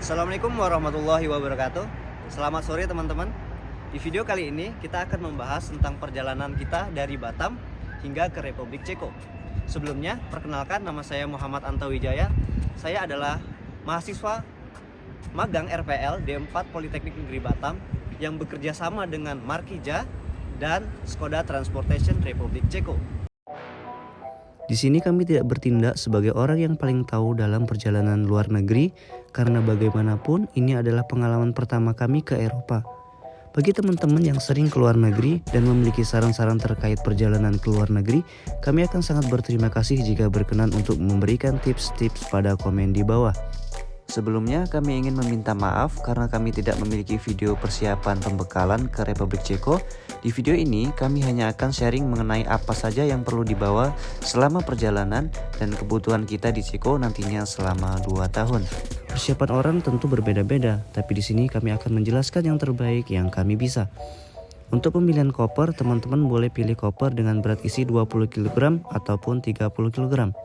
Assalamualaikum warahmatullahi wabarakatuh. Selamat sore teman-teman. Di video kali ini kita akan membahas tentang perjalanan kita dari Batam hingga ke Republik Ceko. Sebelumnya, perkenalkan, nama saya Muhammad Anta Wijaya. Saya adalah mahasiswa magang RPL D4 Politeknik Negeri Batam yang bekerja sama dengan Markija dan Skoda Transportation Republik Ceko. Di sini kami tidak bertindak sebagai orang yang paling tahu dalam perjalanan luar negeri, karena bagaimanapun ini adalah pengalaman pertama kami ke Eropa. Bagi teman-teman yang sering ke luar negeri dan memiliki saran-saran terkait perjalanan ke luar negeri, kami akan sangat berterima kasih jika berkenan untuk memberikan tips-tips pada komen di bawah. Sebelumnya kami ingin meminta maaf karena kami tidak memiliki video persiapan pembekalan ke Republik Ceko. Di video ini kami hanya akan sharing mengenai apa saja yang perlu dibawa selama perjalanan dan kebutuhan kita di Ceko nantinya selama 2 tahun. Persiapan orang tentu berbeda-beda, tapi di sini kami akan menjelaskan yang terbaik yang kami bisa. Untuk pemilihan koper, teman-teman boleh pilih koper dengan berat isi 20 kg ataupun 30 kg.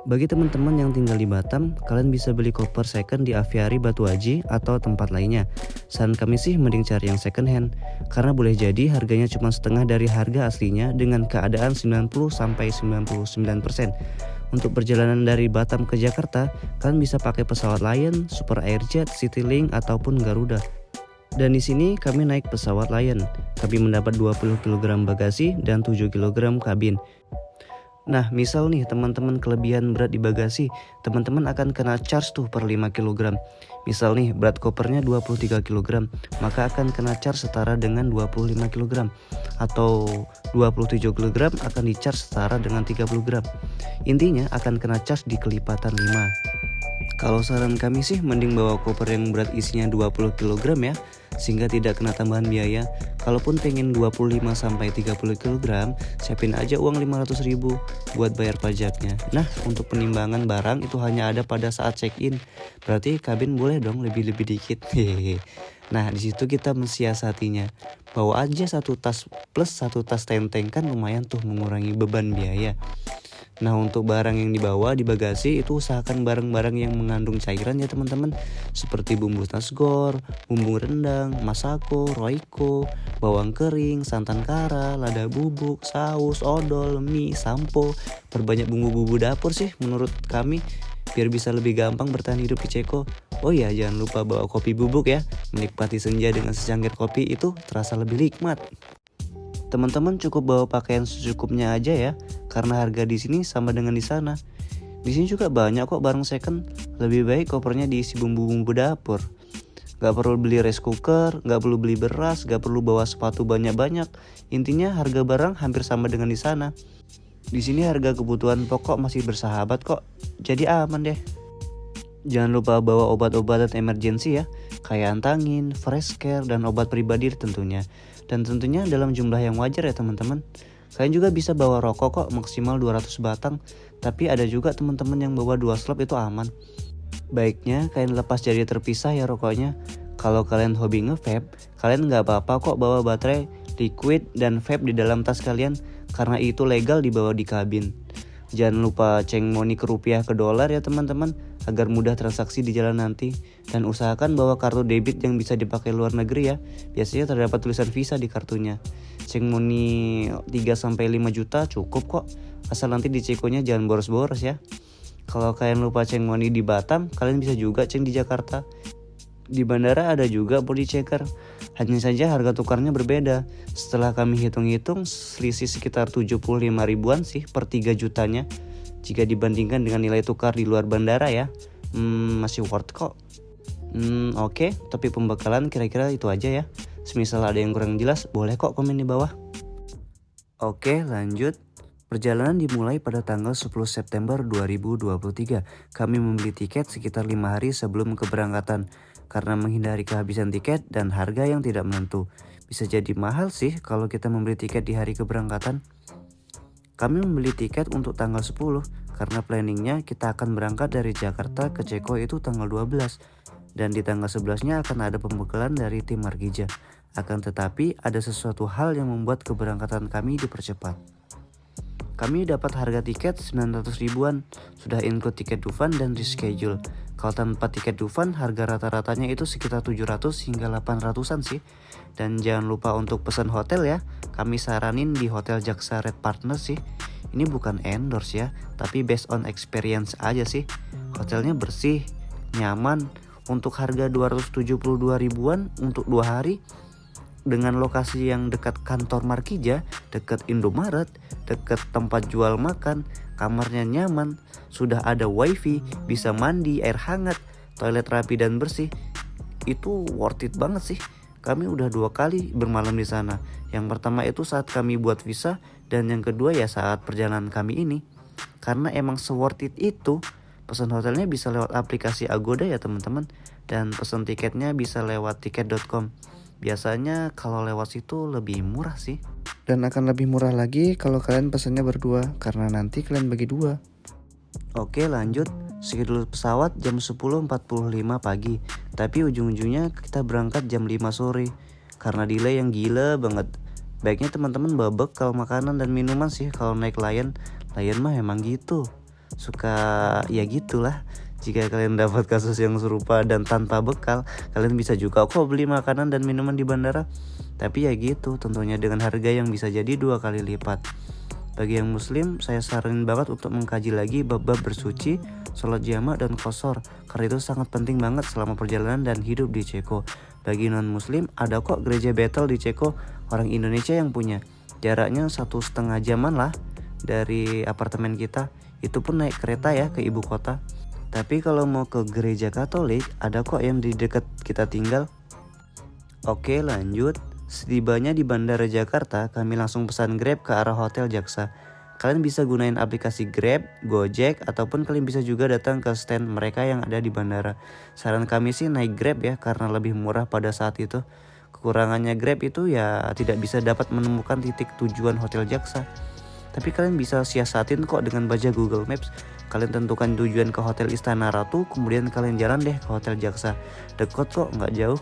Bagi teman-teman yang tinggal di Batam, kalian bisa beli koper second di Aviary Batu Aji atau tempat lainnya. Saran kami sih mending cari yang second hand, karena boleh jadi harganya cuma setengah dari harga aslinya dengan keadaan 90-99%. Untuk perjalanan dari Batam ke Jakarta, kalian bisa pakai pesawat Lion, Super Airjet, Citylink ataupun Garuda. Dan di sini kami naik pesawat Lion. Kami mendapat 20 kg bagasi dan 7 kg kabin. Nah, misal nih teman-teman kelebihan berat di bagasi, teman-teman akan kena charge tuh per 5 kg. Misal nih berat kopernya 23 kg, maka akan kena charge setara dengan 25 kg. Atau 27 kg akan di charge setara dengan 30 gram. Intinya akan kena charge di kelipatan 5. Kalau saran kami sih mending bawa koper yang berat isinya 20 kg ya, sehingga tidak kena tambahan biaya. Kalaupun pengen 25-30 kg, siapin aja uang 500.000 buat bayar pajaknya. Nah, untuk penimbangan barang itu hanya ada pada saat check-in. Berarti kabin boleh dong lebih-lebih dikit. Nah, di situ kita mensiasatinya. Bawa aja satu tas plus satu tas tenteng, kan lumayan tuh mengurangi beban biaya. Nah, untuk barang yang dibawa di bagasi itu usahakan barang-barang yang mengandung cairan ya teman-teman, seperti bumbu nasgor, bumbu rendang, masako, roiko, bawang kering, santan kara, lada bubuk, saus, odol, mie, sampo. Perbanyak bumbu-bumbu dapur sih menurut kami, biar bisa lebih gampang bertahan hidup di Ceko. Oh iya, jangan lupa bawa kopi bubuk ya. Menikmati senja dengan secangkir kopi itu terasa lebih nikmat. Teman-teman cukup bawa pakaian secukupnya aja ya, karena harga di sini sama dengan di sana. Di sini juga banyak kok barang second. Lebih baik kopernya diisi bumbu-bumbu dapur. Gak perlu beli rice cooker, gak perlu beli beras, gak perlu bawa sepatu banyak-banyak. Intinya harga barang hampir sama dengan di sana. Di sini harga kebutuhan pokok masih bersahabat kok, jadi aman deh. Jangan lupa bawa obat-obatan emergensi ya, kayak antangin, fresh care, dan obat pribadi tentunya. Dan tentunya dalam jumlah yang wajar ya teman-teman. Kalian juga bisa bawa rokok kok, maksimal 200 batang. Tapi ada juga teman-teman yang bawa 2 slop, itu aman. Baiknya kalian lepas jadi terpisah ya rokoknya. Kalau kalian hobi nge-vape, kalian gak apa-apa kok bawa baterai, liquid, dan vape di dalam tas kalian, karena itu legal dibawa di kabin. Jangan lupa change money ke rupiah ke dolar ya teman-teman, agar mudah transaksi di jalan nanti. Dan usahakan bawa kartu debit yang bisa dipakai luar negeri ya. Biasanya terdapat tulisan Visa di kartunya. Change money 3-5 juta cukup kok, asal nanti di Cekonya jangan boros-boros ya. Kalau kalian lupa change money di Batam, kalian bisa juga change di Jakarta. Di bandara ada juga body checker. Hanya saja harga tukarnya berbeda. Setelah kami hitung-hitung, selisih sekitar 75 ribuan sih per 3 jutanya. Jika dibandingkan dengan nilai tukar di luar bandara ya, masih worth kok. Oke, tapi pembekalan kira-kira itu aja ya. Semisal ada yang kurang jelas, boleh kok komen di bawah. Oke, lanjut. Perjalanan dimulai pada tanggal 10 September 2023. Kami membeli tiket sekitar 5 hari sebelum keberangkatan, karena menghindari kehabisan tiket dan harga yang tidak menentu. Bisa jadi mahal sih kalau kita membeli tiket di hari keberangkatan. Kami membeli tiket untuk tanggal 10 karena planningnya kita akan berangkat dari Jakarta ke Ceko itu tanggal 12. Dan di tanggal 11-nya akan ada pembekalan dari tim Markija. Akan tetapi ada sesuatu hal yang membuat keberangkatan kami dipercepat. Kami dapat harga tiket 900 ribuan, sudah include tiket Dufan dan reschedule. Kalau tanpa tiket Dufan, harga rata-ratanya itu sekitar 700 hingga 800-an sih. Dan jangan lupa untuk pesan hotel ya, kami saranin di Hotel Jaksa Red Partner sih. Ini bukan endorse ya, tapi based on experience aja sih. Hotelnya bersih, nyaman, untuk harga 272 ribuan untuk 2 hari. Dengan lokasi yang dekat kantor Markija, dekat Indomaret, dekat tempat jual makan, kamarnya nyaman, sudah ada wifi, bisa mandi, air hangat, toilet rapi dan bersih. Itu worth it banget sih. Kami udah 2 kali bermalam di sana. Yang pertama itu saat kami buat visa, dan yang kedua ya saat perjalanan kami ini. Karena emang se-worth it itu. Pesan hotelnya bisa lewat aplikasi Agoda ya teman-teman, dan pesan tiketnya bisa lewat tiket.com. Biasanya kalau lewat situ lebih murah sih. Dan akan lebih murah lagi kalau kalian pesannya berdua, karena nanti kalian bagi 2. Oke lanjut, schedule pesawat jam 10.45 pagi. Tapi ujung-ujungnya kita berangkat jam 5 sore. Karena delay yang gila banget. Baiknya teman-teman bawa bekal makanan dan minuman sih kalau naik Lion. Lion mah emang gitu. Suka ya gitulah. Jika kalian dapat kasus yang serupa dan tanpa bekal, kalian bisa juga kok beli makanan dan minuman di bandara. Tapi ya gitu, tentunya dengan harga yang bisa jadi 2 kali lipat. Bagi yang muslim, saya saranin banget untuk mengkaji lagi bab-bab bersuci, sholat jamak dan qashar, karena itu sangat penting banget selama perjalanan dan hidup di Ceko. Bagi non muslim, ada kok gereja Bethel di Ceko, orang Indonesia yang punya. Jaraknya 1,5 jaman lah dari apartemen kita. Itu pun naik kereta ya ke ibu kota. Tapi kalau mau ke gereja Katolik, ada kok yang di dekat kita tinggal. Oke lanjut, setibanya di Bandara Jakarta, kami langsung pesan Grab ke arah Hotel Jaksa. Kalian bisa gunain aplikasi Grab, Gojek, ataupun kalian bisa juga datang ke stand mereka yang ada di bandara. Saran kami sih naik Grab ya, karena lebih murah pada saat itu. Kekurangannya Grab itu ya tidak bisa dapat menemukan titik tujuan Hotel Jaksa. Tapi kalian bisa siasatin kok dengan baca Google Maps. Kalian tentukan tujuan ke Hotel Istana Ratu, kemudian kalian jalan deh ke Hotel Jaksa. Dekat kok, nggak jauh.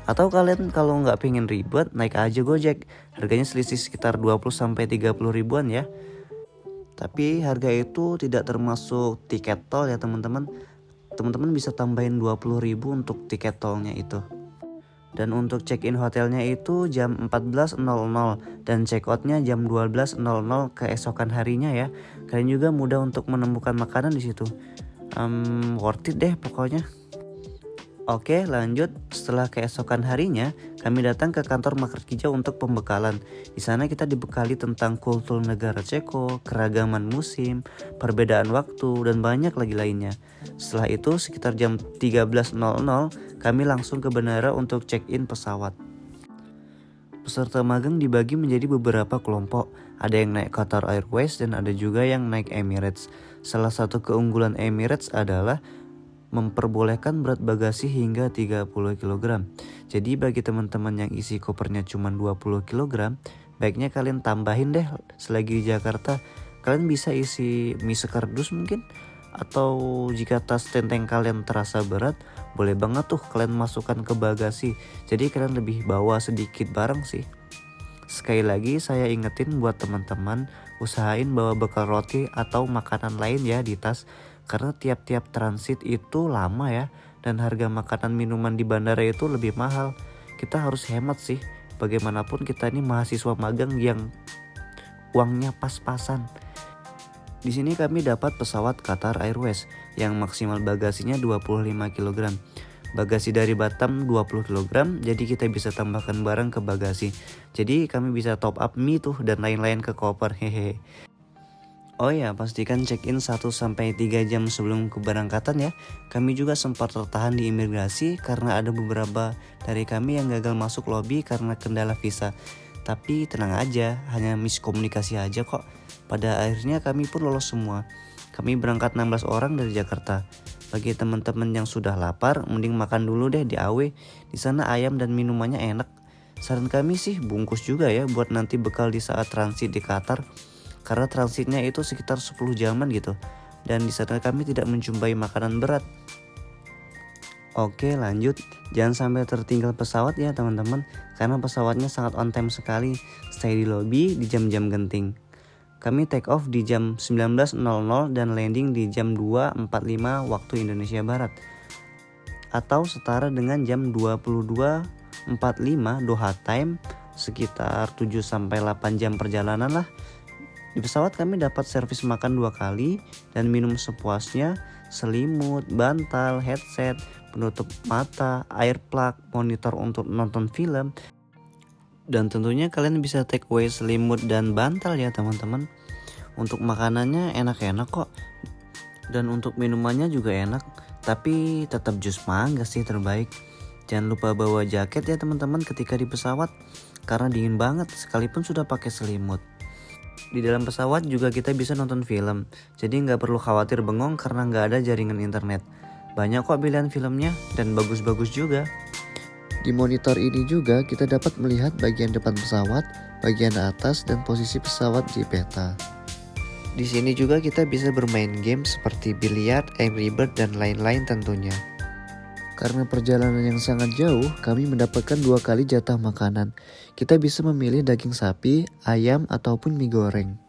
Atau kalian kalau nggak pengen ribet, naik aja Gojek. Harganya selisih sekitar 20-30 ribuan ya. Tapi harga itu tidak termasuk tiket tol ya teman-teman. Teman-teman bisa tambahin 20 ribu untuk tiket tolnya itu. Dan untuk check-in hotelnya itu jam 14.00 dan check-outnya jam 12.00 keesokan harinya ya. Kalian juga mudah untuk menemukan makanan di situ. Worth it deh pokoknya. Oke lanjut, setelah keesokan harinya kami datang ke kantor Markija untuk pembekalan. Di sana kita dibekali tentang kultur negara Ceko, keragaman musim, perbedaan waktu, dan banyak lagi lainnya. Setelah itu sekitar jam 13.00 kami langsung ke bandara untuk check-in pesawat. Peserta magang dibagi menjadi beberapa kelompok. Ada yang naik Qatar Airways dan ada juga yang naik Emirates. Salah satu keunggulan Emirates adalah memperbolehkan berat bagasi hingga 30 kg. Jadi bagi teman-teman yang isi kopernya cuma 20 kg, baiknya kalian tambahin deh selagi di Jakarta. Kalian bisa isi mie sekardus mungkin. Atau jika tas tenteng kalian terasa berat, boleh banget tuh kalian masukkan ke bagasi. Jadi kalian lebih bawa sedikit barang sih. Sekali lagi saya ingetin buat teman-teman, usahain bawa bekal roti atau makanan lain ya di tas. Karena tiap-tiap transit itu lama ya, dan harga makanan minuman di bandara itu lebih mahal. Kita harus hemat sih, bagaimanapun kita ini mahasiswa magang yang uangnya pas-pasan. Di sini kami dapat pesawat Qatar Airways yang maksimal bagasinya 25 kg. Bagasi dari Batam 20 kg, jadi kita bisa tambahkan barang ke bagasi. Jadi kami bisa top up mie tuh dan lain-lain ke koper, hehe. Oh ya, pastikan check-in 1-3 jam sebelum keberangkatan ya. Kami juga sempat tertahan di imigrasi karena ada beberapa dari kami yang gagal masuk lobi karena kendala visa. Tapi tenang aja, hanya miskomunikasi aja kok. Pada akhirnya kami pun lolos semua. Kami berangkat 16 orang dari Jakarta. Bagi teman-teman yang sudah lapar, mending makan dulu deh di AW. Di sana ayam dan minumannya enak. Saran kami sih bungkus juga ya buat nanti bekal di saat transit di Qatar. Karena transitnya itu sekitar 10 jaman gitu. Dan di sana kami tidak menjumpai makanan berat. Oke lanjut, jangan sampai tertinggal pesawat ya teman-teman. Karena pesawatnya sangat on time sekali. Stay di lobi di jam-jam genting. Kami take off di jam 19.00 dan landing di jam 2.45 waktu Indonesia Barat, atau setara dengan jam 22.45 Doha time, sekitar 7-8 jam perjalanan lah. Di pesawat kami dapat servis makan 2 kali dan minum sepuasnya, selimut, bantal, headset, penutup mata, air plug, monitor untuk nonton film. Dan tentunya kalian bisa take away selimut dan bantal ya teman-teman. Untuk makanannya enak-enak kok. Dan untuk minumannya juga enak, tapi tetap jus mangga sih terbaik. Jangan lupa bawa jaket ya teman-teman ketika di pesawat, karena dingin banget sekalipun sudah pakai selimut. Di dalam pesawat juga kita bisa nonton film, jadi nggak perlu khawatir bengong karena nggak ada jaringan internet. Banyak kok pilihan filmnya dan bagus-bagus juga. Di monitor ini juga kita dapat melihat bagian depan pesawat, bagian atas, dan posisi pesawat di peta. Di sini juga kita bisa bermain game seperti biliar, Angry Bird, dan lain-lain tentunya. Karena perjalanan yang sangat jauh, kami mendapatkan 2 kali jatah makanan. Kita bisa memilih daging sapi, ayam, ataupun mie goreng.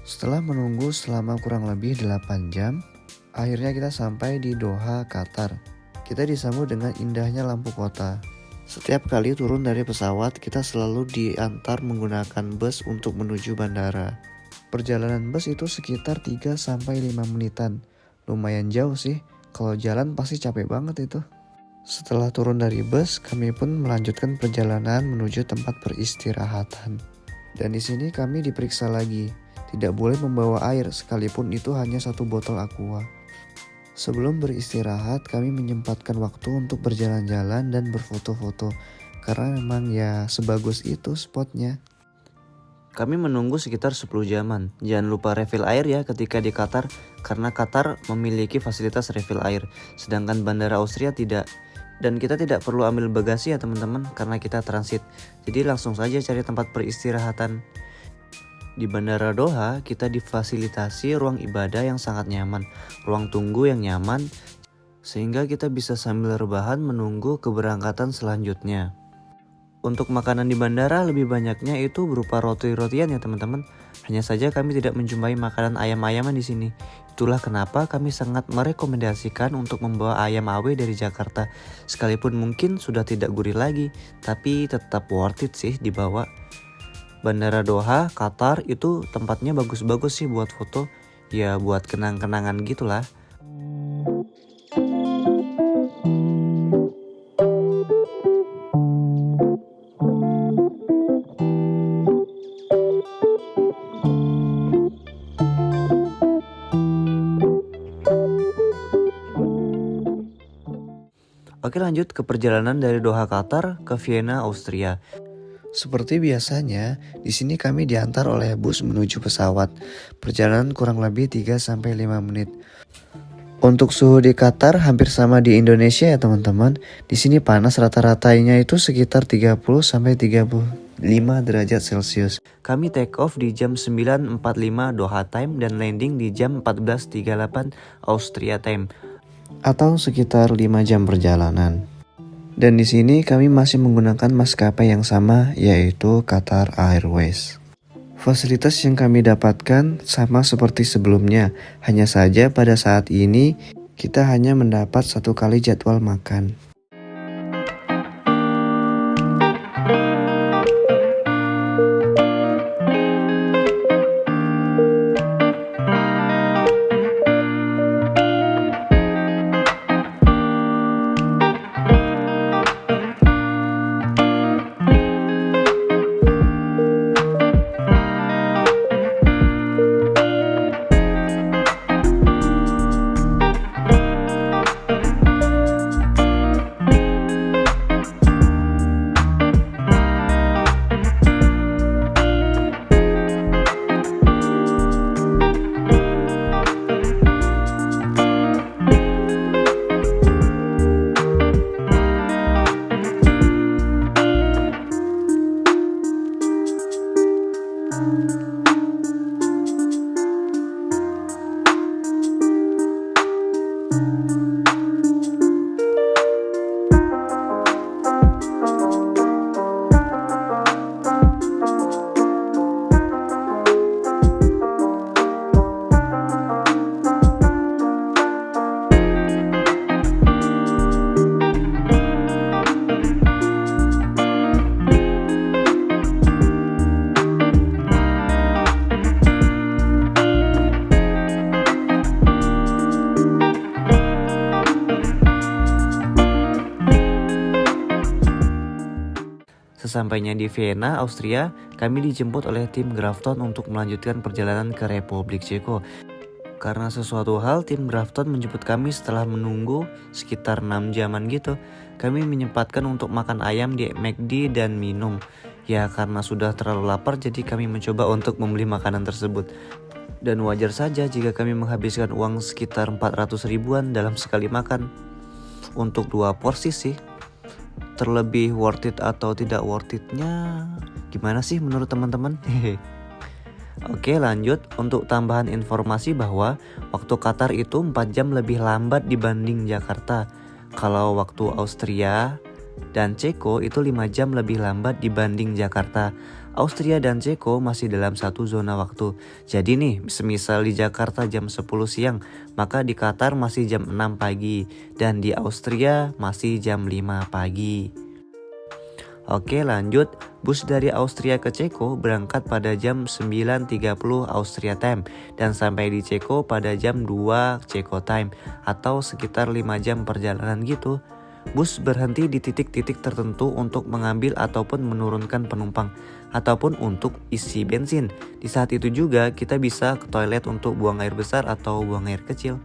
Setelah menunggu selama kurang lebih 8 jam, akhirnya kita sampai di Doha, Qatar. Kita disambut dengan indahnya lampu kota. Setiap kali turun dari pesawat, kita selalu diantar menggunakan bus untuk menuju bandara. Perjalanan bus itu sekitar 3-5 menitan. Lumayan jauh sih. Kalau jalan pasti capek banget itu. Setelah turun dari bus, kami pun melanjutkan perjalanan menuju tempat peristirahatan. Dan di sini kami diperiksa lagi. Tidak boleh membawa air sekalipun itu hanya 1 botol aqua. Sebelum beristirahat, kami menyempatkan waktu untuk berjalan-jalan dan berfoto-foto. Karena memang ya sebagus itu spotnya. Kami menunggu sekitar 10 jaman. Jangan lupa refill air ya ketika di Qatar, karena Qatar memiliki fasilitas refill air, sedangkan Bandara Austria tidak. Dan kita tidak perlu ambil bagasi ya teman-teman, karena kita transit. Jadi langsung saja cari tempat peristirahatan. Di Bandara Doha, kita difasilitasi ruang ibadah yang sangat nyaman, ruang tunggu yang nyaman, sehingga kita bisa sambil rebahan menunggu keberangkatan selanjutnya. Untuk makanan di bandara lebih banyaknya itu berupa roti-rotian ya teman-teman. Hanya saja kami tidak menjumpai makanan ayam-ayaman di sini. Itulah kenapa kami sangat merekomendasikan untuk membawa ayam AW dari Jakarta. Sekalipun mungkin sudah tidak gurih lagi, tapi tetap worth it sih dibawa. Bandara Doha, Qatar itu tempatnya bagus-bagus sih buat foto. Ya buat kenang-kenangan gitulah. Oke, lanjut ke perjalanan dari Doha Qatar ke Vienna Austria. Seperti biasanya, di sini kami diantar oleh bus menuju pesawat. Perjalanan kurang lebih 3-5 menit. Untuk suhu di Qatar hampir sama di Indonesia ya teman-teman. Di sini panas rata-ratanya itu sekitar 30-35 derajat Celcius. Kami take off di jam 9.45 Doha time dan landing di jam 14.38 Austria time, atau sekitar 5 jam perjalanan. Dan di sini kami masih menggunakan maskapai yang sama, yaitu Qatar Airways. Fasilitas yang kami dapatkan sama seperti sebelumnya, hanya saja pada saat ini kita hanya mendapat 1 kali jadwal makan. Sesampainya di Vienna, Austria, kami dijemput oleh tim Grafton untuk melanjutkan perjalanan ke Republik Ceko. Karena sesuatu hal, tim Grafton menjemput kami setelah menunggu sekitar 6 jaman gitu. Kami menyempatkan untuk makan ayam di McD dan minum. Ya karena sudah terlalu lapar, jadi kami mencoba untuk membeli makanan tersebut. Dan wajar saja jika kami menghabiskan uang sekitar 400 ribuan dalam sekali makan. Untuk 2 porsi sih. Terlebih worth it atau tidak worth it-nya gimana sih menurut teman-teman? Oke, lanjut. Untuk tambahan informasi bahwa waktu Qatar itu 4 jam lebih lambat dibanding Jakarta. Kalau waktu Austria dan Ceko itu 5 jam lebih lambat dibanding Jakarta. Austria dan Ceko masih dalam satu zona waktu. Jadi nih, semisal di Jakarta jam 10 siang, maka di Qatar masih jam 6 pagi. Dan di Austria masih jam 5 pagi. Oke, lanjut. Bus dari Austria ke Ceko berangkat pada jam 9.30 Austria Time dan sampai di Ceko pada jam 2 Ceko Time atau sekitar 5 jam perjalanan gitu. Bus berhenti di titik-titik tertentu untuk mengambil ataupun menurunkan penumpang ataupun untuk isi bensin. Di saat itu juga kita bisa ke toilet untuk buang air besar atau buang air kecil.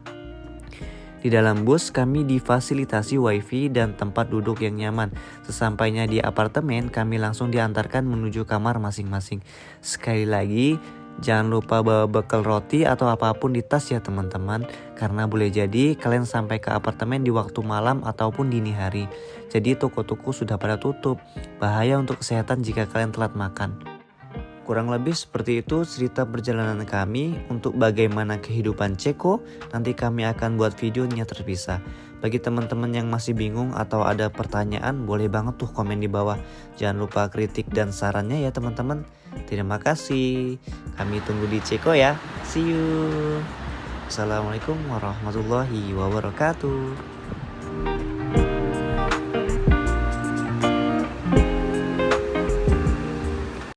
Di dalam bus kami difasilitasi wifi dan tempat duduk yang nyaman. Sesampainya di apartemen kami langsung diantarkan menuju kamar masing-masing. Sekali lagi jangan lupa bawa bekal roti atau apapun di tas ya teman-teman. Karena boleh jadi kalian sampai ke apartemen di waktu malam ataupun dini hari. Jadi toko-toko sudah pada tutup. Bahaya untuk kesehatan jika kalian telat makan. Kurang lebih seperti itu cerita perjalanan kami. Untuk bagaimana kehidupan Ceko, nanti kami akan buat videonya terpisah. Bagi teman-teman yang masih bingung atau ada pertanyaan, boleh banget tuh komen di bawah. Jangan lupa kritik dan sarannya ya teman-teman. Terima kasih. Kami tunggu di Ceko ya. See you. Assalamualaikum warahmatullahi wabarakatuh.